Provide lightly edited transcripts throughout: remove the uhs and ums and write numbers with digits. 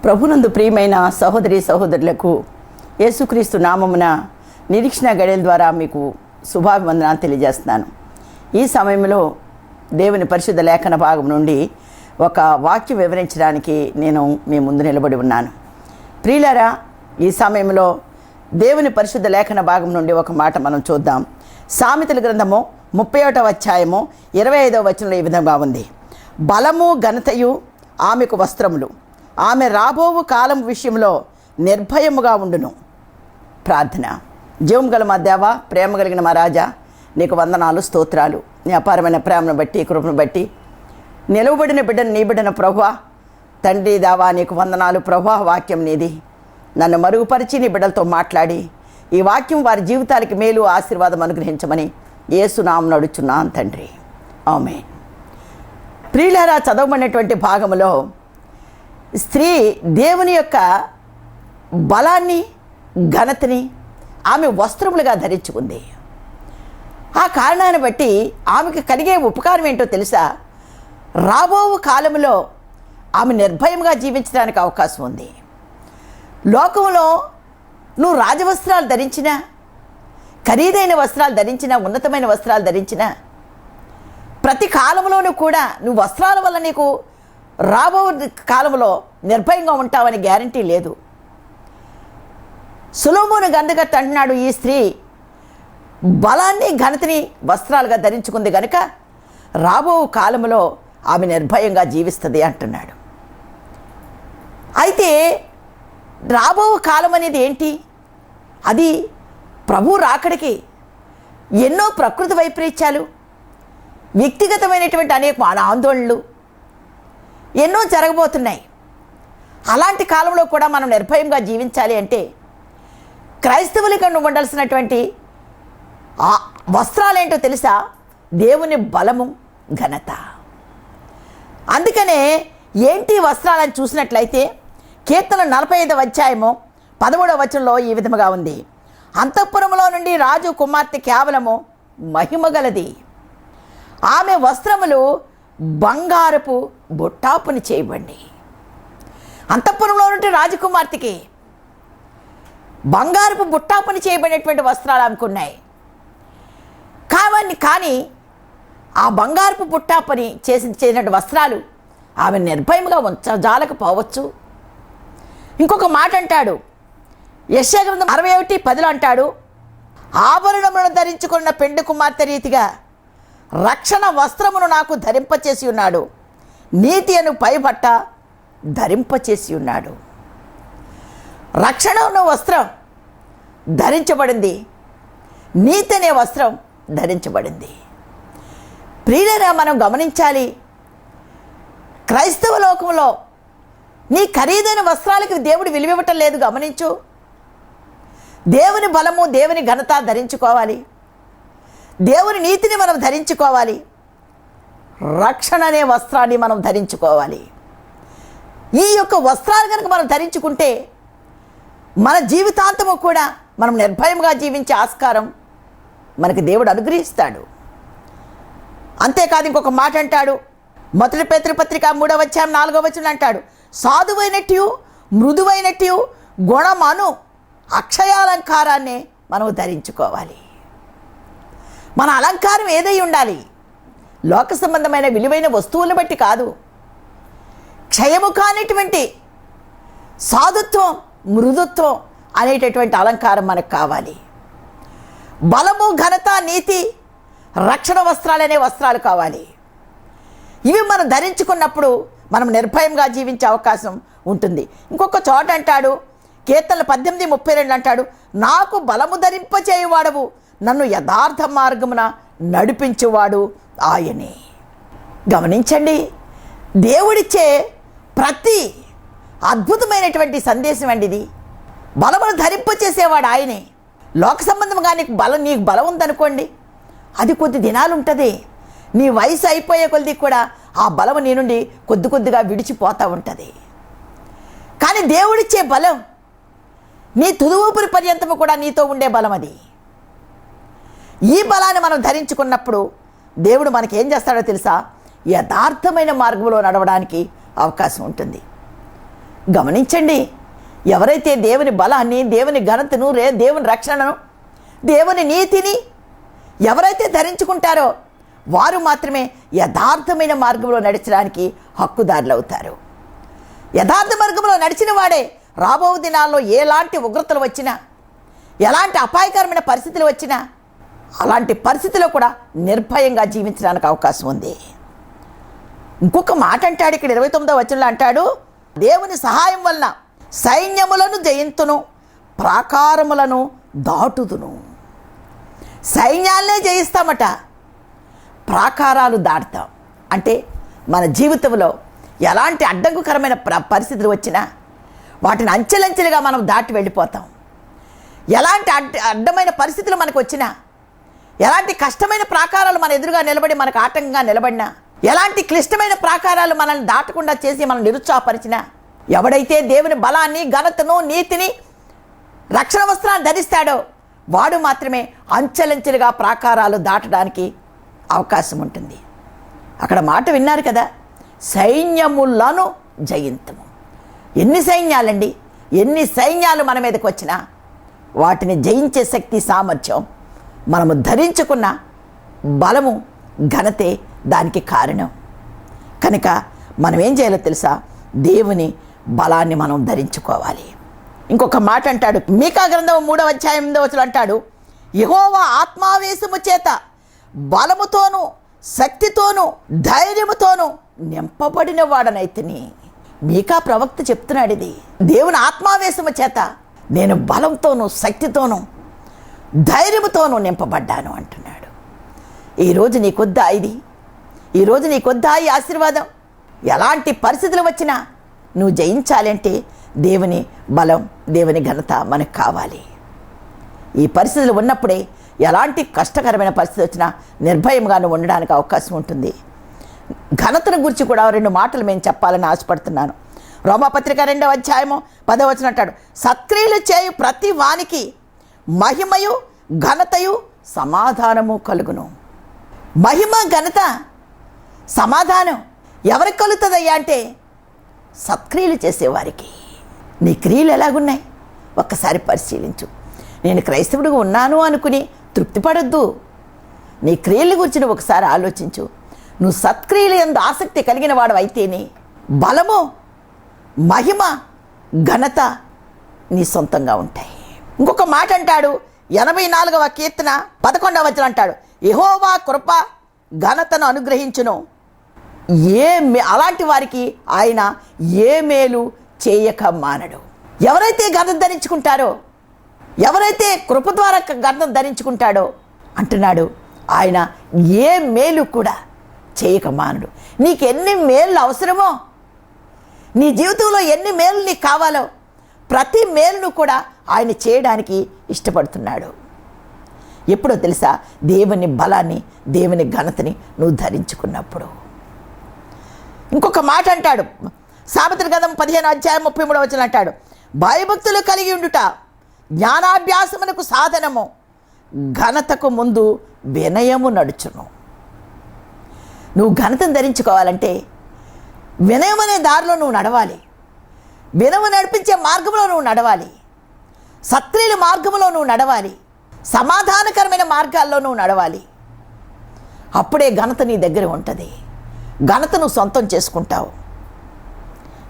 ప్రభునందు ప్రియమైన సహోదరి సహోదరులకు యేసుక్రీస్తు నామమున నిరీక్షణ గడియల ద్వారా మీకు శుభాభివందనాలు తెలియజేస్తున్నాను. ఈ సమయంలో దేవుని పరిశుద్ధ లేఖన భాగం నుండి ఒక వాక్యం వివరించడానికి నేను మీ ముందు నిలబడి ఉన్నాను. ప్రియులారా, ఈ సమయంలో దేవుని పరిశుద్ధ లేఖన భాగం నుండి ఒక మాట మనం చూద్దాం. సామెతల గ్రంథము 31వ అధ్యాయము 25వ వచనంలో ఈ విధంగా ఉంది: బలము ఘనతయు ఆమెకు వస్త్రములు, ఆమె రాబోవు కాలం విషయంలో నిర్భయముగా ఉండును. ప్రార్థన. జీవం గల మా దేవా, ప్రేమ కలిగిన మా రాజా, నీకు వందనాలు, స్తోత్రాలు. నీ అపారమైన ప్రేమను బట్టి, కృపను బట్టి నిలవబడిన బిడ్డను నీ బిడ్డన ప్రభువా, తండ్రి దేవా, నీకు వందనాలు ప్రభువా. వాక్యం నీది, నన్ను మరుగుపరిచి నీ బిడ్డలతో మాట్లాడి ఈ వాక్యం వారి జీవితాలకి మేలు ఆశీర్వాదం అనుగ్రహించమని యేసు నామమున అడుగుచున్నాను తండ్రి, ఆమేన్. ప్రియులారా, చదవబడినటువంటి భాగంలో స్త్రీ దేవుని యొక్క బలాన్ని, ఘనతని ఆమె వస్త్రములుగా ధరించుకుంది. ఆ కారణాన్ని బట్టి ఆమెకు కలిగే ఉపకారం ఏంటో తెలుసా? రాబో కాలంలో ఆమె నిర్భయంగా జీవించడానికి అవకాశం ఉంది. లోకంలో నువ్వు రాజవస్త్రాలు ధరించినా, ఖరీదైన వస్త్రాలు ధరించినా, ఉన్నతమైన వస్త్రాలు ధరించినా, ప్రతి కాలంలోనూ కూడా నువ్వు వస్త్రాల వల్ల నీకు రాబో కాలంలో నిర్భయంగా ఉంటావని గ్యారంటీ లేదు. సొలొమోను గ్రంథకర్త అంటున్నాడు, ఈ స్త్రీ బలాన్ని, ఘనతని వస్త్రాలుగా ధరించుకుంది కనుక రాబో కాలంలో ఆమె నిర్భయంగా జీవిస్తుంది అంటున్నాడు. అయితే రాబో కాలం అనేది ఏంటి? అది ప్రభు రాకడికి ఎన్నో ప్రకృతి వైపరీత్యాలు, వ్యక్తిగతమైనటువంటి అనేక ఆందోళనలు ఎన్నో జరగబోతున్నాయి. అలాంటి కాలంలో కూడా మనం నిర్భయంగా జీవించాలి అంటే క్రైస్తవులుగా ఉండాల్సినటువంటి వస్త్రాలేంటో తెలుసా? దేవుని బలము, ఘనత. అందుకనే ఏంటి వస్త్రాలని చూసినట్లయితే కీర్తన 45వ అధ్యాయము 13వ వచనంలో ఈ విధముగా ఉంది: అంతఃపురములో నుండి రాజు కుమార్తె కేవలము మహిమగలది, ఆమె వస్త్రములు బంగారపు బుట్టాపుని చేయబడి. అంతఃపురంలో నుండి రాజకుమార్తెకి బంగారపు బుట్టాపుని చేయబడినటువంటి వస్త్రాలు ఆమెకున్నాయి. కానీ ఆ బంగారపు బుట్టాపని చేసినటువంటి వస్త్రాలు ఆమె నిర్భయంగా ఉంచజాలకపోవచ్చు. ఇంకొక మాట అంటాడు, యెషయా గ్రంథం 61:10 అంటాడు: ఆభరణములను ధరించుకున్న పెండు కుమార్తె రీతిగా రక్షణ వస్త్రమును నాకు ధరింపచేసి ఉన్నాడు, నీతి అను పైబట్ట ధరింపచేసి ఉన్నాడు. రక్షణ అనే వస్త్రం ధరించబడింది, నీతి అనే వస్త్రం ధరించబడింది. ప్రియులారా, మనం గమనించాలి, క్రైస్తవ లోకంలో నీ ఖరీదైన వస్త్రాలకి దేవుడు విలువివ్వటం లేదు. గమనించు, దేవుని బలము, దేవుని ఘనత ధరించుకోవాలి, దేవుని నీతిని మనం ధరించుకోవాలి, రక్షణ అనే వస్త్రాన్ని మనం ధరించుకోవాలి. ఈ యొక్క వస్త్రాలు కనుక మనం ధరించుకుంటే మన జీవితాంతము కూడా మనం నిర్భయంగా జీవించే ఆస్కారం మనకి దేవుడు అనుగ్రహిస్తాడు. అంతేకాదు, ఇంకొక మాట అంటాడు, మొదటి పేతురు పత్రిక 3వ అధ్యాయం 4వ వచనం అంటాడు: సాధువైనట్టు, మృదువైనట్టు గుణమను అక్షయాలంకారాన్ని మనం ధరించుకోవాలి. మన అలంకారం ఏదై ఉండాలి? లోక సంబంధమైన విలువైన వస్తువులను బట్టి కాదు, క్షయము కానిటువంటి సాధుత్వం, మృదుత్వం అనేటటువంటి అలంకారం మనకు కావాలి. బలము, ఘనత, నీతి, రక్షణ వస్త్రాలనే వస్త్రాలు కావాలి. ఇవి మనం ధరించుకున్నప్పుడు మనం నిర్భయంగా జీవించే అవకాశం ఉంటుంది. ఇంకొక చోట అంటాడు, కీర్తనలు 18:32 అంటాడు: నాకు బలము ధరింపచేయువాడవు, నన్ను యథార్థ మార్గమున నడిపించువాడు ఆయనే. గమనించండి, దేవుడిచ్చే ప్రతి అద్భుతమైనటువంటి సందేశం అండి ఇది. బలమును ధరింపచేసేవాడు ఆయనే. లోక సంబంధంగా నీకు బలం ఉందనుకోండి, అది కొద్ది దినాలు ఉంటుంది. నీ వయసు అయిపోయే కొద్ది కూడా ఆ బలం నీ నుండి కొద్ది కొద్దిగా విడిచిపోతూ ఉంటుంది. కానీ దేవుడిచ్చే బలం నీ తుది ఊపిరి పర్యంతము కూడా నీతో ఉండే బలం అది. ఈ బలాన్ని మనం ధరించుకున్నప్పుడు దేవుడు మనకి ఏం చేస్తాడో తెలుసా? యథార్థమైన మార్గంలో నడవడానికి అవకాశం ఉంటుంది. గమనించండి, ఎవరైతే దేవుని బలాన్ని, దేవుని ఘనతను, దేవుని రక్షణను, దేవుని నీతిని ఎవరైతే ధరించుకుంటారో వారు మాత్రమే యథార్థమైన మార్గంలో నడచడానికి హక్కుదారులు అవుతారు. యథార్థ మార్గంలో నడిచిన వాడే రాబో దినాల్లో ఎలాంటి ఉగ్రతలు వచ్చినా, ఎలాంటి అపాయకరమైన పరిస్థితులు వచ్చినా అలాంటి పరిస్థితిలో కూడా నిర్భయంగా జీవించడానికి అవకాశం ఉంది. ఇంకొక మాట అంటాడు ఇక్కడ 29వ వచనంలో అంటాడు, దేవుని సహాయం వలన సైన్యములను జయింతును, ప్రాకారములను దాటుదును. సైన్యాలనే జయిస్తామట, ప్రాకారాలు దాటుతాం. అంటే మన జీవితంలో ఎలాంటి అడ్డంకుకరమైన పరిస్థితులు వచ్చినా వాటిని అంచెలంచెలుగా మనం దాటి వెళ్ళిపోతాం. ఎలాంటి అడ్డమైన పరిస్థితులు మనకు వచ్చినా, ఎలాంటి కష్టమైన ప్రాకారాలు మన ఎదురుగా నిలబడి మనకు ఆటంకంగా నిలబడినా, ఎలాంటి క్లిష్టమైన ప్రాకారాలు మనల్ని దాటకుండా చేసి మనం నిరుత్సాహపరిచినా, ఎవడైతే దేవుని బలాన్ని, ఘనతను, నీతిని, రక్షణ వస్త్రాన్ని ధరిస్తాడో వాడు మాత్రమే అంచెలంచెలుగా ప్రాకారాలు దాటడానికి అవకాశం ఉంటుంది. అక్కడ మాట విన్నారు కదా, సైన్యములను జయింతుము. ఎన్ని సైన్యాలండి, ఎన్ని సైన్యాలు మన మీదకి వచ్చినా వాటిని జయించే శక్తి, సామర్థ్యం మనము ధరించుకున్న బలము, ఘనతే దానికి కారణం. కనుక మనం ఏం చేయాలో తెలుసా, దేవుని బలాన్ని మనం ధరించుకోవాలి. ఇంకొక మాట అంటాడు, మీకా గ్రంథం 3వ అధ్యాయం 8వ వచనం అంటాడు, యెహోవా ఆత్మావేశము చేత బలముతోనూ శక్తితోనూ ధైర్యముతోనూ నింపబడిన వాడనైతిని. మీకా ప్రవక్త చెప్తున్నాడు ఇది. దేవుని ఆత్మావేశము చేత నేను బలంతోనూ శక్తితోనూ ధైర్యముతోనూ నింపబడ్డాను అంటున్నాడు. ఈరోజు నీకొద్దా ఇది? ఈరోజు నీకొద్దా ఈ ఆశీర్వాదం? ఎలాంటి పరిస్థితులు వచ్చినా నువ్వు జయించాలంటే దేవుని బలం, దేవుని ఘనత మనకు కావాలి. ఈ పరిస్థితులు ఉన్నప్పుడే ఎలాంటి కష్టకరమైన పరిస్థితి వచ్చినా నిర్భయంగా నువ్వు ఉండడానికి అవకాశం ఉంటుంది. ఘనతను గురించి కూడా 2 మాటలు మేము చెప్పాలని ఆశపడుతున్నాను. రోమాపత్రిక 2వ అధ్యాయము 10వ వచనం అంటాడు, సత్క్రియలు చేయు ప్రతి వానికి మహిమయు ఘనతయు సమాధానము కలుగును. మహిమ, ఘనత, సమాధానం ఎవరికి కలుగుతుందయ్యా అంటే సత్క్రియలు చేసేవారికి. నీ క్రియలు ఎలాగున్నాయి ఒక్కసారి పరిశీలించు. నేను క్రైస్తవుడిగా ఉన్నాను అనుకుని తృప్తిపడొద్దు. నీ క్రియల గురించి నువ్వు ఒకసారి ఆలోచించు. నువ్వు సత్క్రియలు యందు ఆసక్తి కలిగిన వాడు అయితేనే బలము, మహిమ, ఘనత నీ సొంతంగా ఉంటాయి. ఇంకొక మాట అంటాడు, 84వ కీర్తన 11వ వచనం అంటాడు, యెహోవా కృప ఘనతను అనుగ్రహించును, అలాంటి వారికి ఆయన ఏ మేలు చేయక మానడు. ఎవరైతే ఘనత ధరించుకుంటారో, ఎవరైతే కృప ద్వారా ఘనత ధరించుకుంటాడో అంటున్నాడు, ఆయన ఏ మేలు కూడా చేయక మానడు. నీకు ఎన్ని మేలు అవసరమో, నీ జీవితంలో ఎన్ని మేలు నీకు కావాలో ప్రతి మేలును కూడా ఆయన చేయడానికి ఇష్టపడుతున్నాడు. ఎప్పుడో తెలుసా, దేవుని బలాన్ని, దేవుని ఘనతని నువ్వు ధరించుకున్నప్పుడు. ఇంకొక మాట అంటాడు, సామెతల గ్రంథం 15వ అధ్యాయం 33వ వచనం అంటాడు, భయభక్తులు కలిగి ఉండుట జ్ఞానాభ్యాసమునకు సాధనము, ఘనతకు ముందు వినయము నడుచును. నువ్వు ఘనతను ధరించుకోవాలంటే వినయం అనే దారిలో నువ్వు నడవాలి. వినము నడిపించే మార్గంలో నువ్వు నడవాలి. సత్క్రియల మార్గంలో నువ్వు నడవాలి. సమాధానకరమైన మార్గాల్లో నువ్వు నడవాలి. అప్పుడే ఘనత నీ దగ్గర ఉంటుంది. ఘనతను సొంతం చేసుకుంటావు.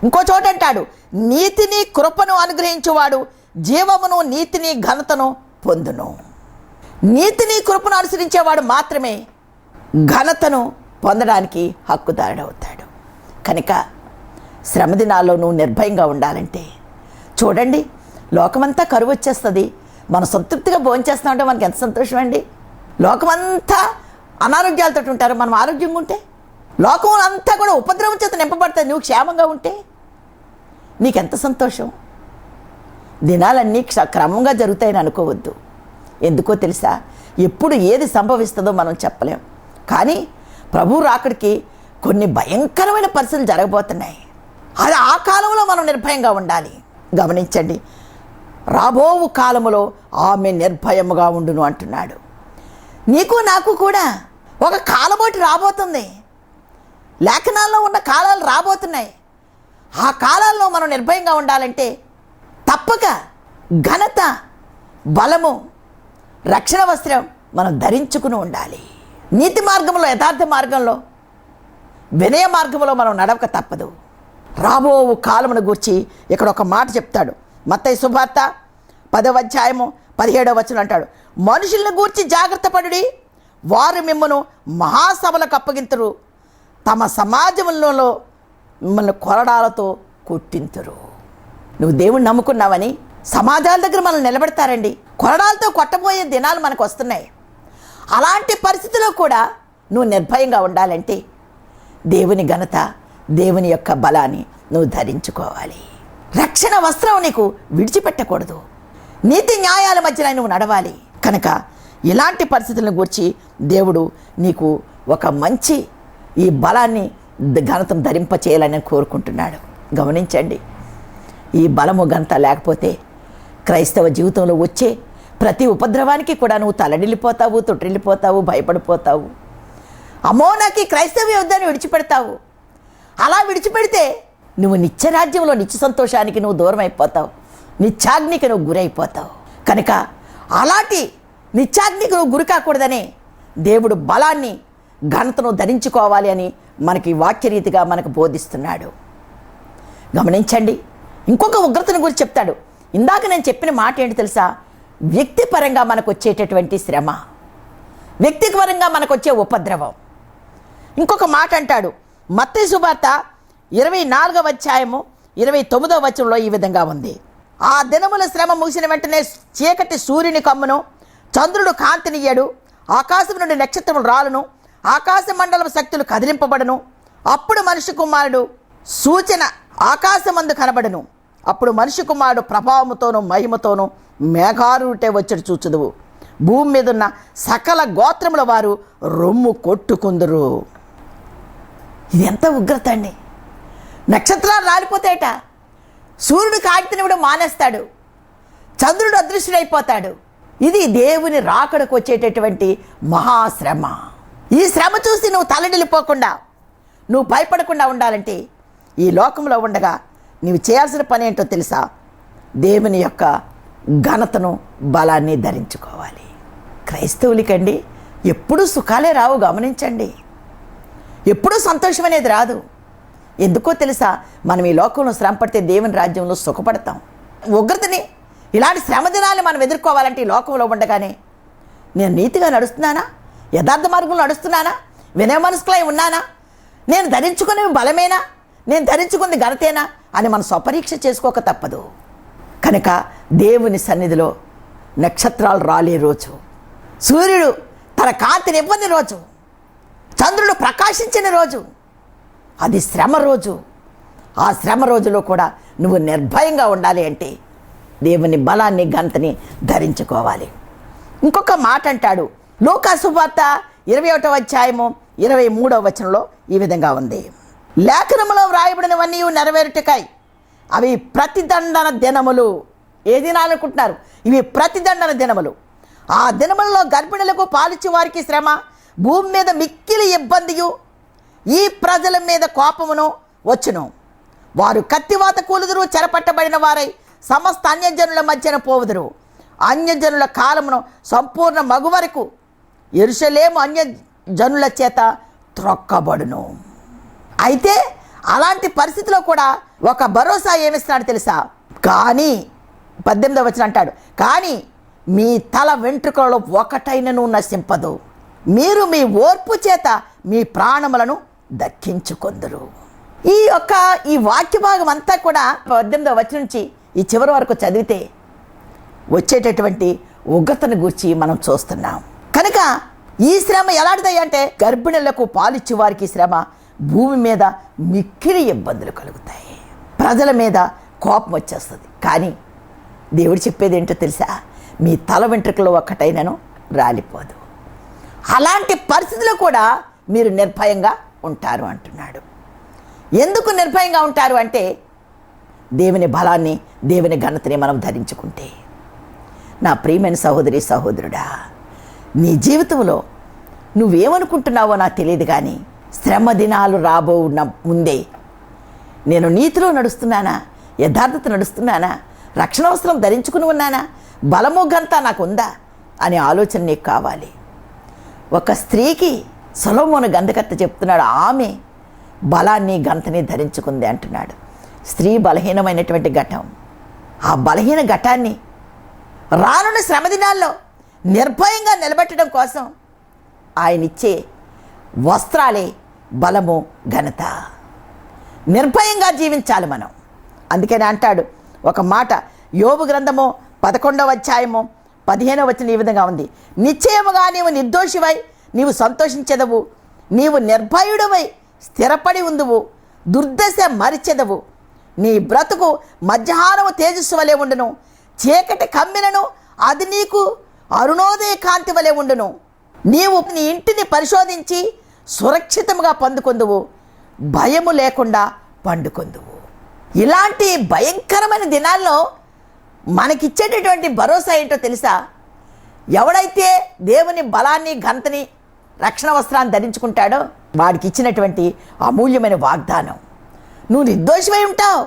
ఇంకో చోట అంటాడు, నీతిని కృపను అనుగ్రహించువాడు జీవమును, నీతిని, ఘనతను పొందును. నీతిని కృపను అనుసరించేవాడు మాత్రమే ఘనతను పొందడానికి హక్కుదారుడవుతాడు. కనుక శ్రమ దినాల్లో నువ్వు నిర్భయంగా ఉండాలంటే చూడండి, లోకమంతా కరువు వచ్చేస్తుంది, మనం సంతృప్తిగా భోంచేస్తామంటే మనకి ఎంత సంతోషం అండి. లోకమంతా అనారోగ్యాలతో ఉంటారు, మనం ఆరోగ్యంగా ఉంటే. లోకం అంతా కూడా ఉపద్రవం చేత నింపబడుతుంది, నువ్వు క్షేమంగా ఉంటే నీకెంత సంతోషం. దినాలన్నీ క్రమంగా జరుగుతాయని అనుకోవద్దు. ఎందుకో తెలుసా, ఎప్పుడు ఏది సంభవిస్తుందో మనం చెప్పలేం. కానీ ప్రభు రాకడికి కొన్ని భయంకరమైన పరిస్థితులు జరగబోతున్నాయి. అది ఆ కాలంలో మనం నిర్భయంగా ఉండాలి. గమనించండి, రాబోవు కాలములో ఆమె నిర్భయముగా ఉండును అంటున్నాడు. నీకు నాకు కూడా ఒక కాలమోటి రాబోతుంది. లేఖనాల్లో ఉన్న కాలాలు రాబోతున్నాయి. ఆ కాలాల్లో మనం నిర్భయంగా ఉండాలంటే తప్పక ఘనత, బలము, రక్షణ వస్త్రం మనం ధరించుకుని ఉండాలి. నీతి మార్గంలో, యథార్థ మార్గంలో, వినయ మార్గంలో మనం నడవక తప్పదు. రాబో కాలమును గూర్చి ఇక్కడ ఒక మాట చెప్తాడు. మత్తయి సువార్త 10వ అధ్యాయము 17వ వచనం అంటాడు, మనుషులను గూర్చి జాగ్రత్త పడుడి, వారు మిమ్మను మహాసభలకు అప్పగింతురు, తమ సమాజంలో మిమ్మల్ని కొరడాలతో కొట్టింతురు. నువ్వు దేవుణ్ణి నమ్ముకున్నావని సమాజాల దగ్గర మనల్ని నిలబెడతారండి. కొరడాలతో కొట్టబోయే దినాలు మనకు వస్తున్నాయి. అలాంటి పరిస్థితిలో కూడా నువ్వు నిర్భయంగా ఉండాలంటే దేవుని ఘనత, దేవుని యొక్క బలాన్ని నువ్వు ధరించుకోవాలి. రక్షణ వస్త్రం నీకు విడిచిపెట్టకూడదు. నీతి న్యాయాల మధ్యన నువ్వు నడవాలి. కనుక ఇలాంటి పరిస్థితులను గురించి దేవుడు నీకు ఒక మంచి ఈ బలాన్ని, ఘనతను ధరింపచేయాలని కోరుకుంటున్నాడు. గమనించండి, ఈ బలము ఘనత లేకపోతే క్రైస్తవ జీవితంలో వచ్చే ప్రతి ఉపద్రవానికి కూడా నువ్వు తలడిల్లిపోతావు, తొట్టిల్లిపోతావు, భయపడిపోతావు. అమ్మో నాకు ఈ క్రైస్తవ యుద్ధాన్ని విడిచిపెడతావు. అలా విడిచిపెడితే నువ్వు నిత్యరాజ్యంలో నిత్య సంతోషానికి నువ్వు దూరం అయిపోతావు, నిత్యాగ్నికి నువ్వు గురైపోతావు. కనుక అలాంటి నిత్యాగ్నికి నువ్వు గురి కాకూడదని దేవుడు బలాన్ని, ఘనతను ధరించుకోవాలి అని మనకి వాక్యరీతిగా మనకు బోధిస్తున్నాడు. గమనించండి, ఇంకొక ఉగ్రతను గురించి చెప్తాడు. ఇందాక నేను చెప్పిన మాట ఏంటి తెలుసా? వ్యక్తిపరంగా మనకు వచ్చేటటువంటి శ్రమ, వ్యక్తిపరంగా మనకు వచ్చే ఉపద్రవం. ఇంకొక మాట అంటాడు, మత్తయి సువార్త 24వ అధ్యాయము 29వ వచనంలో ఈ విధంగా ఉంది, ఆ దినముల శ్రమ ముగిసిన వెంటనే చీకటి సూర్యుని కమ్మును, చంద్రుడు కాంతినియ్యడు, ఆకాశం నుండి నక్షత్రములు రాలును, ఆకాశ మండలం శక్తులు కదిలింపబడును. అప్పుడు మనిషి కుమారుడు సూచన ఆకాశమందు కనబడును. అప్పుడు మనిషి కుమారుడు ప్రభావముతోనూ మహిమతోనూ మేఘారుటే వచ్చి చూచుదువు. భూమి మీద ఉన్న సకల గోత్రముల వారు రొమ్ము కొట్టుకుందురు. ఇది ఎంత ఉగ్రత అండి! నక్షత్రాలు రాలిపోతాయట, సూర్యుడు కాంతినివ్వడం మానేస్తాడు, చంద్రుడు అదృశ్యుడైపోతాడు. ఇది దేవుని రాకడకు వచ్చేటటువంటి మహాశ్రమ. ఈ శ్రమ చూసి నువ్వు తలడిల్లిపోకుండా, నువ్వు భయపడకుండా ఉండాలంటే ఈ లోకంలో ఉండగా నీవు చేయాల్సిన పని ఏంటో తెలుసా? దేవుని యొక్క ఘనతను, బలాన్ని ధరించుకోవాలి. క్రైస్తవులకండి ఎప్పుడూ సుఖాలే రావు. గమనించండి, ఎప్పుడూ సంతోషం అనేది రాదు. ఎందుకో తెలుసా? మనం ఈ లోకంలో శ్రమ పడితే దేవుని రాజ్యంలో సుఖపడతాం. ఉగ్రతని, ఇలాంటి శ్రమ దినాన్ని మనం ఎదుర్కోవాలంటే ఈ లోకంలో ఉండగానే నేను నీతిగా నడుస్తున్నానా, యథార్థ మార్గంలో నడుస్తున్నానా, వినయ మనస్కులై ఉన్నానా, నేను ధరించుకునే బలమేనా, నేను ధరించుకుంది ఘనతేనా అని మనం స్వపరీక్ష చేసుకోక తప్పదు. కనుక దేవుని సన్నిధిలో నక్షత్రాలు రాలే రోజు, సూర్యుడు తన కాంతిని ఇవ్వని రోజు, చంద్రుడు ప్రకాశించిన రోజు, అది శ్రమ రోజు. ఆ శ్రమ రోజులో కూడా నువ్వు నిర్భయంగా ఉండాలి అంటే దేవుని బలాన్ని, ఘనతని ధరించుకోవాలి. ఇంకొక మాట అంటాడు, లూకా సువార్త 21వ అధ్యాయము 23వ వచనంలో ఈ విధంగా ఉంది, లేఖనములో వ్రాయబడినవన్నీ నెరవేరుటకై అవి ప్రతిదండన దినములు. ఏ దినాలు అనుకుంటున్నారు? ఇవి ప్రతిదండన దినములు. ఆ దినములలో గర్భిణులకు, పాలిచ్చు వారికి శ్రమ, భూమి మీద మిక్కిలి ఇబ్బందియు, ఈ ప్రజల మీద కోపమును వచ్చును. వారు కత్తివాత కూలుదురు, చెరపట్టబడిన వారై సమస్త అన్యజనుల మధ్యన పోవుదురు. అన్యజనుల కాలమును సంపూర్ణ మగు వరకు యెరూషలేము అన్యజనుల చేత త్రొక్కబడును. అయితే అలాంటి పరిస్థితిలో కూడా ఒక భరోసా ఏమిస్తున్నాడు తెలుసా? కానీ 18వ వచనం అంటాడు, కానీ మీ తల వెంట్రుకలలో ఒకటైనను నశింపదు, మీరు మీ ఓర్పు చేత మీ ప్రాణములను దక్కించుకొందురు. ఈ వాక్య భాగం అంతా కూడా 18వ వచనం నుంచి ఈ చివరి వరకు చదివితే వచ్చేటటువంటి ఉగ్రతను గూర్చి మనం చూస్తున్నాం. కనుక ఈ శ్రమ ఎలాంటిది అంటే, గర్భిణులకు, పాలిచ్చు వారికి శ్రమ, భూమి మీద మిక్కిలి ఇబ్బందులు కలుగుతాయి, ప్రజల మీద కోపం వచ్చేస్తుంది. కానీ దేవుడు చెప్పేది ఏంటో తెలుసా? మీ తల వెంట్రుకలో ఒక్కటైనను రాలిపోదు. అలాంటి పరిస్థితుల్లో కూడా మీరు నిర్భయంగా ఉంటారు అంటున్నాడు. ఎందుకు నిర్భయంగా ఉంటారు అంటే, దేవుని బలాన్ని, దేవుని ఘనతని మనం ధరించుకుంటే. నా ప్రియమైన సహోదరి, సహోదరుడా, నీ జీవితంలో నువ్వేమనుకుంటున్నావో నాకు తెలియదు, కానీ శ్రమ దినాలు రాబోన్న ముందే నేను నీతిలో నడుస్తున్నానా, యథార్థత నడుస్తున్నానా, రక్షణ వస్త్రం ధరించుకుని ఉన్నానా, బలము ఘనత నాకు ఉందా అనే ఆలోచన నీకు కావాలి. ఒక స్త్రీకి సొలొమోను గ్రంథకర్త చెప్తున్నాడు, ఆమె బలాన్ని ఘనతని ధరించుకుంది అంటున్నాడు. స్త్రీ బలహీనమైనటువంటి ఘటం. ఆ బలహీన ఘటాన్ని రానున్న శ్రమ దినాల్లో నిర్భయంగా నిలబెట్టడం కోసం ఆయన ఇచ్చే వస్త్రాలే బలము, ఘనత. నిర్భయంగా జీవించాలి మనం. అందుకని అంటాడు ఒక మాట, యోబు గ్రంథము 11వ అధ్యాయము 15వ వచనం ఈ విధంగా ఉంది, నిశ్చయముగా నీవు నిర్దోషివై నీవు సంతోషించెదవు, నీవు నిర్భయుడవై స్థిరపడి ఉందువు, దుర్దశ మరిచెదవు, నీ బ్రతుకు మధ్యాహ్నము తేజస్సు వలె ఉండును, చీకటి కమ్మినను అది నీకు అరుణోదయ కాంతి వలె ఉండును, నీవు నీ ఇంటిని పరిశోధించి సురక్షితంగా పొందుకొందువు, భయము లేకుండా పండుకొందువు. ఇలాంటి భయంకరమైన దినాల్లో మనకిచ్చేటటువంటి భరోసా ఏంటో తెలుసా? ఎవడైతే దేవుని బలాన్ని, ఘనతని, రక్షణ వస్త్రాన్ని ధరించుకుంటాడో వాడికి ఇచ్చినటువంటి అమూల్యమైన వాగ్దానం, నువ్వు నిర్దోషమై ఉంటావు,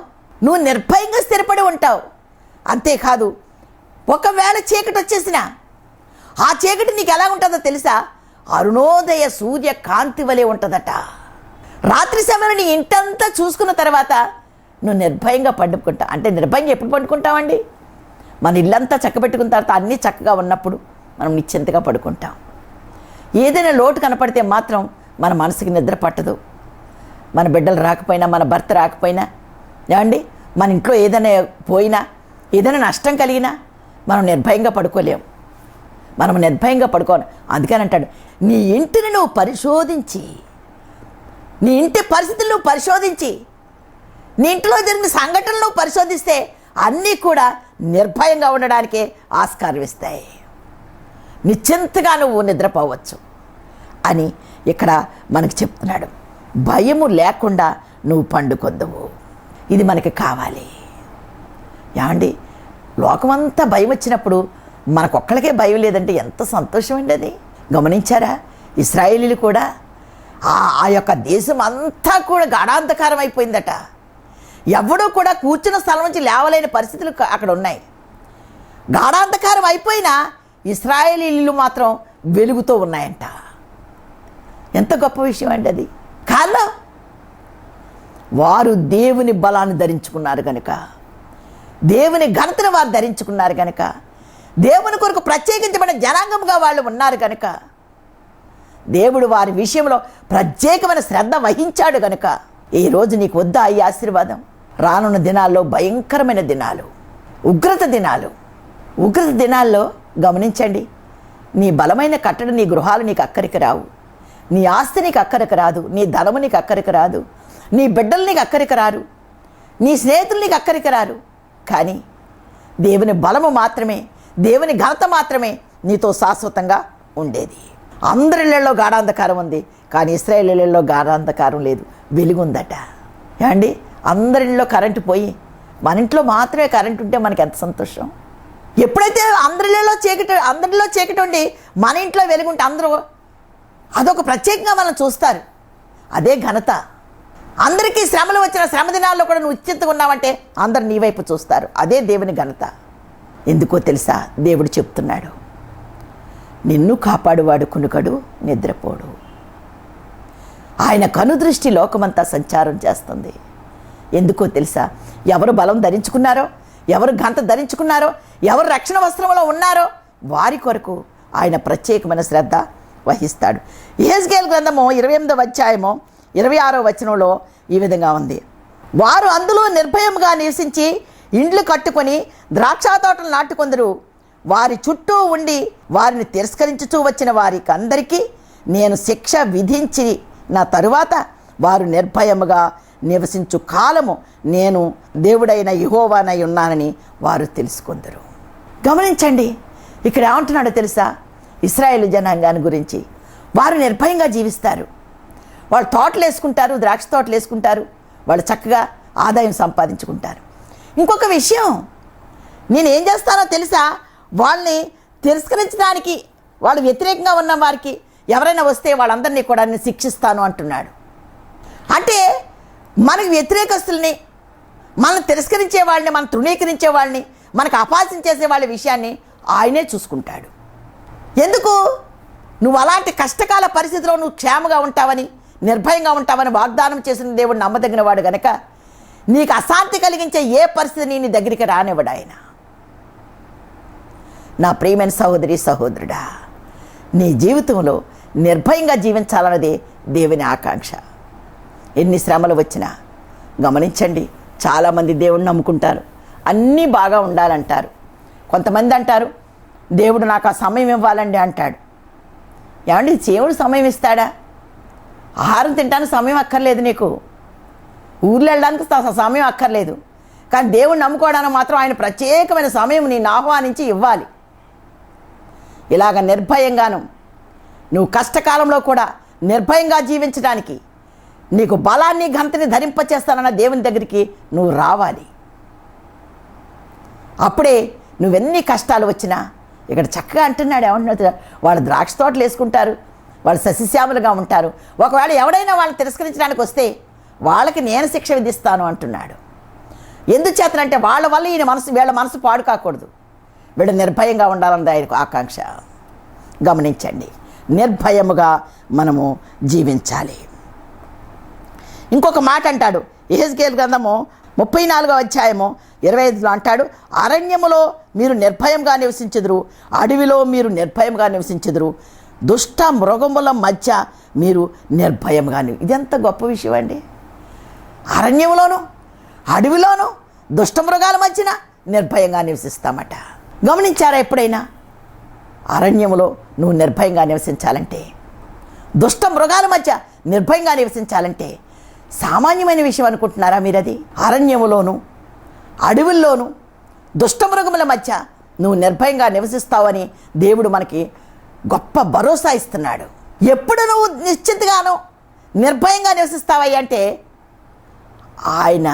నువ్వు నిర్భయంగా స్థిరపడి ఉంటావు. అంతేకాదు, ఒకవేళ చీకటి వచ్చేసినా ఆ చీకటి నీకు ఎలా ఉంటుందో తెలుసా? అరుణోదయ సూర్య కాంతి వలె ఉంటుందట. రాత్రి సమయంలో నీ ఇంటంతా చూసుకున్న తర్వాత నువ్వు నిర్భయంగా పండుకుంటావు. అంటే నిర్భయంగా ఎప్పుడు పండుకుంటామండి? మన ఇల్లంతా చక్కబెట్టుకున్న తర్వాత అన్నీ చక్కగా ఉన్నప్పుడు మనం నిశ్చింతగా పడుకుంటాం. ఏదైనా లోటు కనపడితే మాత్రం మన మనసుకి నిద్ర పట్టదు. మన బిడ్డలు రాకపోయినా, మన భర్త రాకపోయినా, ఏమండి మన ఇంట్లో ఏదైనా పోయినా, ఏదైనా నష్టం కలిగినా మనం నిర్భయంగా పడుకోలేము. మనం నిర్భయంగా పడుకోవాలి. అందుకని అంటాడు, నీ ఇంటిని నువ్వు పరిశోధించి, నీ ఇంటి పరిస్థితులను నువ్వు పరిశోధించి, నీ ఇంట్లో జరిగిన సంఘటనలు పరిశోధిస్తే అన్నీ కూడా నిర్భయంగా ఉండడానికే ఆస్కారం ఇస్తాయి. నిశ్చింతగా నువ్వు నిద్రపోవచ్చు అని ఇక్కడ మనకు చెప్తున్నాడు. భయము లేకుండా నువ్వు పండుకొందువు. ఇది మనకి కావాలి. ఏమండి, లోకమంతా భయం వచ్చినప్పుడు మనకొక్కడికే భయం లేదంటే ఎంత సంతోషం అండి అది. గమనించారా? ఇశ్రాయేలీలు కూడా ఆ యొక్క దేశం అంతా కూడా గాఢాంధకారం అయిపోయిందట. ఎవడూ కూడా కూర్చున్న స్థలం నుంచి లేవలేని పరిస్థితులు అక్కడ ఉన్నాయి. గాఢాంధకారం అయిపోయినా ఇశ్రాయేలీలు మాత్రం వెలుగుతూ ఉన్నాయంట. ఎంత గొప్ప విషయం అండి అది. కారణం వారు దేవుని బలాన్ని ధరించుకున్నారు కనుక, దేవుని ఘనతను వారు ధరించుకున్నారు కనుక, దేవుని కొరకు ప్రత్యేకించబడిన జనాంగంగా వాళ్ళు ఉన్నారు కనుక, దేవుడు వారి విషయంలో ప్రత్యేకమైన శ్రద్ధ వహించాడు కనుక ఈరోజు నీకు వద్దా ఈ ఆశీర్వాదం? రానున్న దినాల్లో భయంకరమైన దినాలు, ఉగ్రత దినాల్లో గమనించండి, నీ బలమైన కట్టడి, నీ గృహాలు నీకు అక్కడికి రావు, నీ ఆస్తి నీకు అక్కడికి రాదు, నీ ధనము నీకు అక్కడికి రాదు, నీ బిడ్డలు నీకు అక్కడికి రారు, నీ స్నేహితులు నీకు అక్కడికి రారు. కానీ దేవుని బలము మాత్రమే, దేవుని ఘనత మాత్రమే నీతో శాశ్వతంగా ఉండేది. అందరిళ్లలో గాఢాంధకారం ఉంది, కానీ ఇశ్రాయేలీయులలో గాఢాంధకారం లేదు, వెలుగుందట. ఏమండి, అందరిలో కరెంటు పోయి మన ఇంట్లో మాత్రమే కరెంటు ఉంటే మనకి ఎంత సంతోషం. ఎప్పుడైతే అందరిలో చీకటి ఉండి మన ఇంట్లో వెలుగుంటే అందరూ అదొక ప్రత్యేకంగా మనం చూస్తారు. అదే ఘనత. అందరికీ శ్రమలు వచ్చిన శ్రమ దినాల్లో కూడా నువ్వు నిశ్చింతగా ఉన్నావంటే అందరు నీ వైపు చూస్తారు. అదే దేవుని ఘనత. ఎందుకో తెలుసా? దేవుడు చెప్తున్నాడు, నిన్ను కాపాడువాడు కునుకడు, నిద్రపోడు. ఆయన కనుదృష్టి లోకమంతా సంచారం చేస్తుంది. ఎందుకో తెలుసా? ఎవరు బలం ధరించుకున్నారో, ఎవరు ఘనత ధరించుకున్నారో, ఎవరు రక్షణ వస్త్రంలో ఉన్నారో వారి కొరకు ఆయన ప్రత్యేకమైన శ్రద్ధ వహిస్తాడు. యెహెజ్కేలు గ్రంథము 28వ అధ్యాయము 26వ వచనంలో ఈ విధంగా ఉంది, వారు అందులో నిర్భయంగా నివసించి ఇండ్లు కట్టుకొని ద్రాక్ష తోటలు నాటుకొందరు, వారి చుట్టూ ఉండి వారిని తిరస్కరించుతూ వచ్చిన వారికి అందరికీ నేను శిక్ష విధించి నా తరువాత వారు నిర్భయముగా నివసించు కాలము నేను దేవుడైన యెహోవానై ఉన్నానని వారు తెలుసుకుందరు. గమనించండి, ఇక్కడ ఏమంటున్నాడో తెలుసా? ఇశ్రాయేలు జనాంగాన్ని గురించి. వారు నిర్భయంగా జీవిస్తారు. వాళ్ళు తోటలు వేసుకుంటారు, ద్రాక్ష తోటలు వేసుకుంటారు, వాళ్ళు చక్కగా ఆదాయం సంపాదించుకుంటారు. ఇంకొక విషయం నేనేం చేస్తానో తెలుసా? వాళ్ళని తిరస్కరించడానికి, వాళ్ళు వ్యతిరేకంగా ఉన్న వారికి ఎవరైనా వస్తే వాళ్ళందరినీ కూడా నేను శిక్షిస్తాను అంటున్నాడు. అంటే మనకు వ్యతిరేకస్తుల్ని, మనల్ని తిరస్కరించే వాళ్ళని, మనం తృణీకరించే వాళ్ళని, మనకు అపాసం చేసే వాళ్ళ విషయాన్ని ఆయనే చూసుకుంటాడు. ఎందుకు? నువ్వు అలాంటి కష్టకాల పరిస్థితిలో నువ్వు క్షేమంగా ఉంటావని, నిర్భయంగా ఉంటావని వాగ్దానం చేసిన దేవుడు నమ్మదగిన వాడు గనక నీకు అశాంతి కలిగించే ఏ పరిస్థితిని నీ దగ్గరికి రానివ్వడు ఆయన. నా ప్రియమైన సహోదరి సహోదరుడా, నీ జీవితంలో నిర్భయంగా జీవించాలన్నదే దేవుని ఆకాంక్ష. ఎన్ని శ్రమలు వచ్చినా గమనించండి, చాలామంది దేవుడిని నమ్ముకుంటారు, అన్నీ బాగా ఉండాలంటారు. కొంతమంది అంటారు దేవుడు నాకు ఆ సమయం ఇవ్వాలండి అంటాడు. ఏమండి, దేవుడు సమయం ఇస్తాడా? ఆహారం తినడానికి సమయం అక్కర్లేదు, నీకు ఊర్లో వెళ్ళడానికి సమయం అక్కర్లేదు. కానీ దేవుడిని నమ్ముకోవడానికి మాత్రం ఆయన ప్రత్యేకమైన సమయం నేను ఆహ్వానించి ఇవ్వాలి. ఇలాగ నిర్భయంగాను నువ్వు కష్టకాలంలో కూడా నిర్భయంగా జీవించడానికి నీకు బలాన్ని ఘనతని ధరింపచేస్తానన్న దేవుని దగ్గరికి నువ్వు రావాలి. అప్పుడే నువ్వెన్ని కష్టాలు వచ్చినా ఇక్కడ చక్కగా అంటున్నాడు. ఏమంటున్నాడు? వాళ్ళు ద్రాక్ష తోటలు వేసుకుంటారు, వాళ్ళు సస్యశ్యాములుగా ఉంటారు. ఒకవేళ ఎవడైనా వాళ్ళని తిరస్కరించడానికి వస్తే వాళ్ళకి నేను శిక్ష విధిస్తాను అంటున్నాడు. ఎందుచేతనంటే వాళ్ళ వల్ల వీళ్ళ మనసు పాడు కాకూడదు, వీళ్ళు నిర్భయంగా ఉండాలన్నది ఆయనకు ఆకాంక్ష. గమనించండి, నిర్భయముగా మనము జీవించాలి. ఇంకొక మాట అంటాడు, యెహెజ్కేలు గ్రంథము 34వ అధ్యాయము 25లో అంటాడు, అరణ్యములో మీరు నిర్భయంగా నివసించెదరు, అడవిలో మీరు నిర్భయంగా నివసించెదరు, దుష్ట మృగముల మధ్య మీరు నిర్భయంగా. ఇదెంత గొప్ప విషయం అండి. అరణ్యంలోను అడవిలోను దుష్ట మృగాల మధ్యన నిర్భయంగా నివసిస్తామట. గమనించారా ఎప్పుడైనా? అరణ్యములో నువ్వు నిర్భయంగా నివసించాలంటే, దుష్ట మృగాల మధ్య నిర్భయంగా నివసించాలంటే సామాన్యమైన విషయం అనుకుంటున్నారా మీరు? అది అరణ్యములోను అడవుల్లోను దుష్ట మృగముల మధ్య నువ్వు నిర్భయంగా నివసిస్తావని దేవుడు మనకి గొప్ప భరోసా ఇస్తున్నాడు. ఎప్పుడు నువ్వు నిశ్చింతగాను నిర్భయంగా నివసిస్తావయ్యా అంటే ఆయన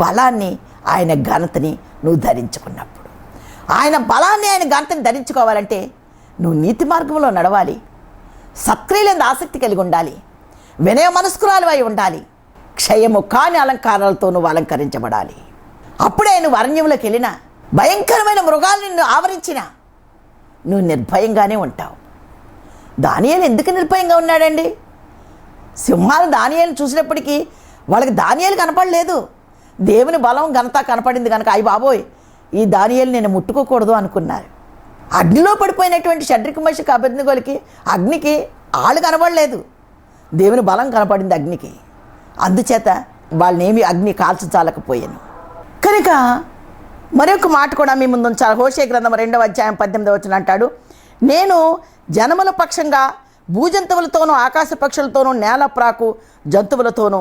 బలాన్ని, ఆయన ఘనతని నువ్వు ధరించుకున్నప్పుడు. ఆయన బలాన్ని, ఆయన ఘనతని ధరించుకోవాలంటే నువ్వు నీతి మార్గంలో నడవాలి, సత్క్రియలందు ఆసక్తి కలిగి ఉండాలి, వినయ మనస్కురాలు అయి ఉండాలి, క్షయము కాని అలంకారాలతో నువ్వు అలంకరించబడాలి. అప్పుడే నువ్వు అరణ్యంలోకి వెళ్ళినా, భయంకరమైన మృగాలు నిన్ను ఆవరించినా నువ్వు నిర్భయంగానే ఉంటావు. దానియేలు ఎందుకు నిర్భయంగా ఉన్నాడండి? సింహాలు దానియేలు చూసినప్పటికీ వాళ్ళకి దానియేలు కనపడలేదు, దేవుని బలం ఘనత కనపడింది కనుక అయ్యి బాబోయ్ ఈ దానియేలు నేను ముట్టుకోకూడదు అనుకున్నారు. అగ్నిలో పడిపోయినటువంటి షడ్రకు మేషకు అబేద్నెగోలకి అగ్నికి ఆళ్ళు కనపడలేదు, దేవుని బలం కనపడింది అగ్నికి. అందుచేత వాళ్ళనేమి అగ్ని కాల్చజాలకపోయాను. కనుక మరొక మాట కూడా మీ ముందు ఉంచాలి. హోషేయ గ్రంథం 2వ అధ్యాయం 18వ వచనం అంటాడు, నేను జనముల పక్షంగా భూజంతువులతోనూ ఆకాశ పక్షులతోనూ నేల ప్రాకు జంతువులతోనూ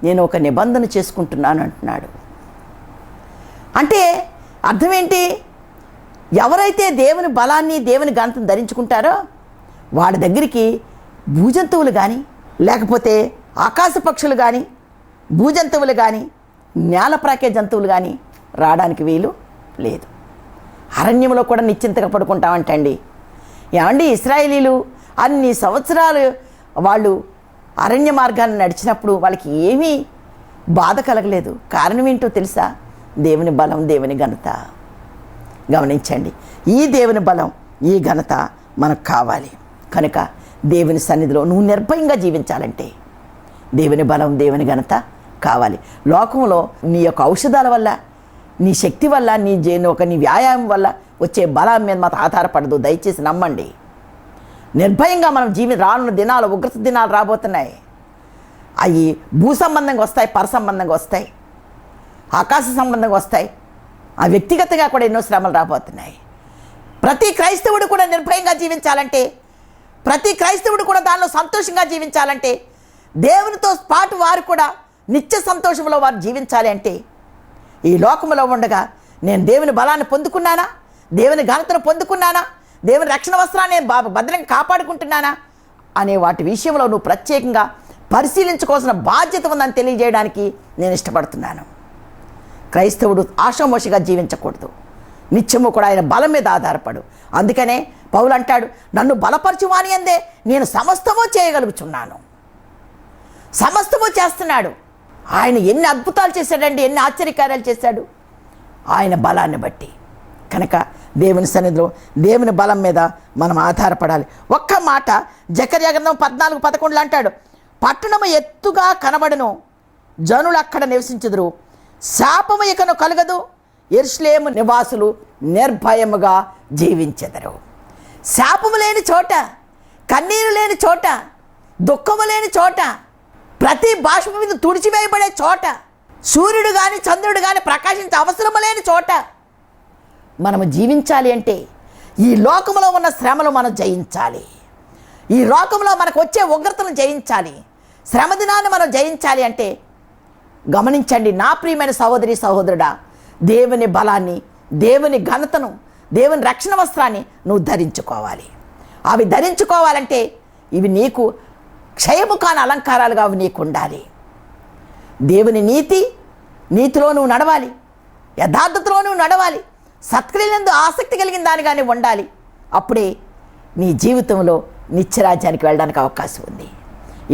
నేను ఒక నిబంధన చేసుకుంటున్నాను అంటున్నాడు. అంటే అర్థం ఏంటి? ఎవరైతే దేవుని బలాన్ని, దేవుని ఘనతను ధరించుకుంటారో వాళ్ళ దగ్గరికి భూజంతువులు కానీ, లేకపోతే ఆకాశ పక్షులు కానీ, భూజంతువులు కానీ, నేల ప్రాకే జంతువులు కానీ రావడానికి వీలు లేదు. అరణ్యంలో కూడా నిశ్చింతగా పడుకుంటామంటండి. ఏమండి, ఇశ్రాయేలీలు అన్ని సంవత్సరాలు వాళ్ళు అరణ్య మార్గాన్ని నడిచినప్పుడు వాళ్ళకి ఏమీ బాధ కలగలేదు. కారణం ఏంటో తెలుసా? దేవుని బలం, దేవుని ఘనత. గమనించండి, ఈ దేవుని బలం, ఈ ఘనత మనకు కావాలి. కనుక దేవుని సన్నిధిలో నువ్వు నిర్భయంగా జీవించాలంటే దేవుని బలం, దేవుని ఘనత కావాలి. లోకంలో నీ యొక్క ఔషధాల వల్ల, నీ శక్తి వల్ల, నీ వ్యాయామం వల్ల వచ్చే బలం మీద మాత్రం ఆధారపడదు. దయచేసి నమ్మండి. నిర్భయంగా మనం రానున్న దినాలు, ఉగ్రత దినాలు రాబోతున్నాయి. అవి భూ సంబంధంగా వస్తాయి, పర సంబంధంగా వస్తాయి, ఆకాశ సంబంధంగా వస్తాయి. ఆ వ్యక్తిగతంగా కూడా ఎన్నో శ్రమలు రాబోతున్నాయి. ప్రతి క్రైస్తవుడు కూడా నిర్భయంగా జీవించాలంటే, ప్రతి క్రైస్తవుడు కూడా దానిలో సంతోషంగా జీవించాలంటే, దేవునితో పాటు వారు కూడా నిత్య సంతోషంలో వారు జీవించాలి అంటే, ఈ లోకంలో ఉండగా నేను దేవుని బలాన్ని పొందుకున్నానా, దేవుని ఘనతను పొందుకున్నానా, దేవుని రక్షణ వస్త్రాన్ని భద్రంగా కాపాడుకుంటున్నానా అనే వాటి విషయంలో నువ్వు ప్రత్యేకంగా పరిశీలించుకోవాల్సిన బాధ్యత ఉందని తెలియజేయడానికి నేను ఇష్టపడుతున్నాను. క్రైస్తవుడు ఆషామోషిగా జీవించకూడదు. నిత్యము కూడా ఆయన బలం మీద ఆధారపడు. అందుకనే పౌలు అంటాడు, నన్ను బలపరచువాని అందే నేను సమస్తము చేయగలుగుచున్నాను. సమస్తము చేస్తున్నాడు. ఆయన ఎన్ని అద్భుతాలు చేశాడండి, ఎన్ని ఆశ్చర్యకార్యాలు చేశాడు ఆయన బలాన్ని బట్టి. కనుక దేవుని సన్నిధిలో దేవుని బలం మీద మనం ఆధారపడాలి. ఒక్క మాట జకర్యా గ్రంథం 14:11 అంటాడు, పట్టణము ఎత్తుగా కనబడును, జనులు అక్కడ నివసించుదురు, శాపము ఇకను కలగదు, యెరూషలేము నివాసులు నిర్భయముగా జీవించెదరు. శాపము లేని చోట, కన్నీరు లేని చోట, దుఃఖము లేని చోట, ప్రతి బాష్పం మీద తుడిచివేయబడే చోట, సూర్యుడు కానీ చంద్రుడు కానీ ప్రకాశించే అవసరము లేని చోట మనము జీవించాలి అంటే ఈ లోకంలో ఉన్న శ్రమలు మనం జయించాలి. ఈ లోకంలో మనకు వచ్చే ఉగ్రతను జయించాలి. శ్రమ దినాన్ని మనం జయించాలి అంటే గమనించండి నా ప్రియమైన సహోదరి సహోదరుడా, దేవుని బలాన్ని, దేవుని ఘనతను, దేవుని రక్షణ వస్త్రాన్ని నువ్వు ధరించుకోవాలి. అవి ధరించుకోవాలంటే ఇవి నీకు క్షయము కాని అలంకారాలుగా అవి నీకు ఉండాలి. దేవుని నీతిలో నువ్వు నడవాలి, యథార్థతలో నువ్వు నడవాలి, సత్క్రియలందు ఆసక్తి కలిగిన దానిగానే ఉండాలి. అప్పుడే నీ జీవితంలో నిత్యరాజ్యానికి వెళ్ళడానికి అవకాశం ఉంది.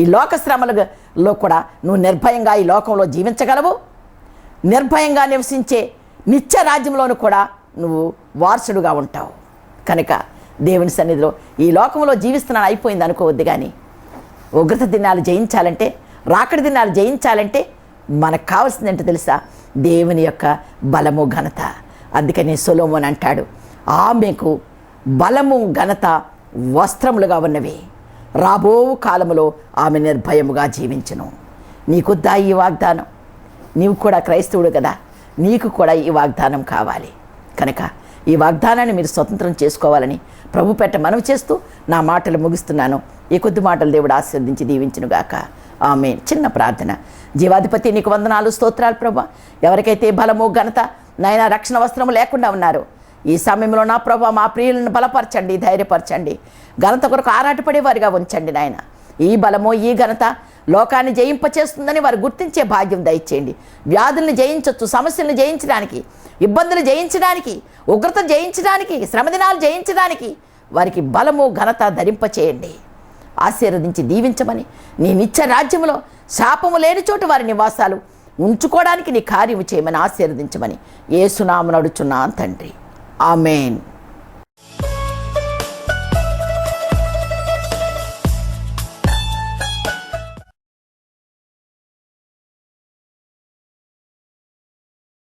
ఈ లోక శ్రమలలో కూడా నువ్వు నిర్భయంగా ఈ లోకంలో జీవించగలవు. నిర్భయంగా నివసించే నిత్య రాజ్యంలోనూ కూడా నువ్వు వారసుడుగా ఉంటావు. కనుక దేవుని సన్నిధిలో ఈ లోకంలో జీవిస్తున్నాను అయిపోయింది అనుకోవద్దు. కానీ ఉగ్రత దినాలు జయించాలంటే, రాకడి దినాలు జయించాలంటే మనకు కావాల్సింది ఏంటో తెలుసా? దేవుని యొక్క బలము, ఘనత. అందుకని సొలొమోను అంటాడు, ఆమెకు బలము ఘనత వస్త్రములుగా ఉన్నవి, రాబో కాలములో ఆమె నిర్భయముగా జీవించును. నీకొద్దా ఈ వాగ్దానం? నీవు కూడా క్రైస్తవుడు కదా, నీకు కూడా ఈ వాగ్దానం కావాలి. కనుక ఈ వాగ్దానాన్ని మీరు స్వతంత్రం చేసుకోవాలని ప్రభు పెట్ట మనవి చేస్తూ నా మాటలు ముగిస్తున్నాను. ఈ కొద్ది మాటలు దేవుడు ఆశీర్వదించి దీవించునుగాక. ఆమేన్. చిన్న ప్రార్థన. జీవాధిపతి నీకు వందనాలు, స్తోత్రాలు ప్రభా. ఎవరికైతే బలము, ఘనత, నాయన రక్షణ వస్త్రము లేకుండా ఉన్నారో ఈ సమయంలో నా ప్రభా మా ప్రియులను బలపరచండి, ధైర్యపరచండి, ఘనత కొరకు ఆరాటపడేవారిగా ఉంచండి నాయన. ఈ బలము, ఈ ఘనత లోకాన్ని జయింపచేస్తుందని వారు గుర్తించే భాగ్యం దయచేయండి. వ్యాధుల్ని జయించవచ్చు, సమస్యలను జయించడానికి, ఇబ్బందులు జయించడానికి, ఉగ్రత జయించడానికి, శ్రమదినాలు జయించడానికి వారికి బలము, ఘనత ధరింపచేయండి. ఆశీర్వదించి దీవించమని, నీ నిత్య రాజ్యములో శాపము లేని చోటు వారి నివాసాలు ఉంచుకోవడానికి నీ కార్యము చేయమని ఆశీర్వదించమని యేసు నామమున అడుగుచున్నాను తండ్రి. ఆమేన్.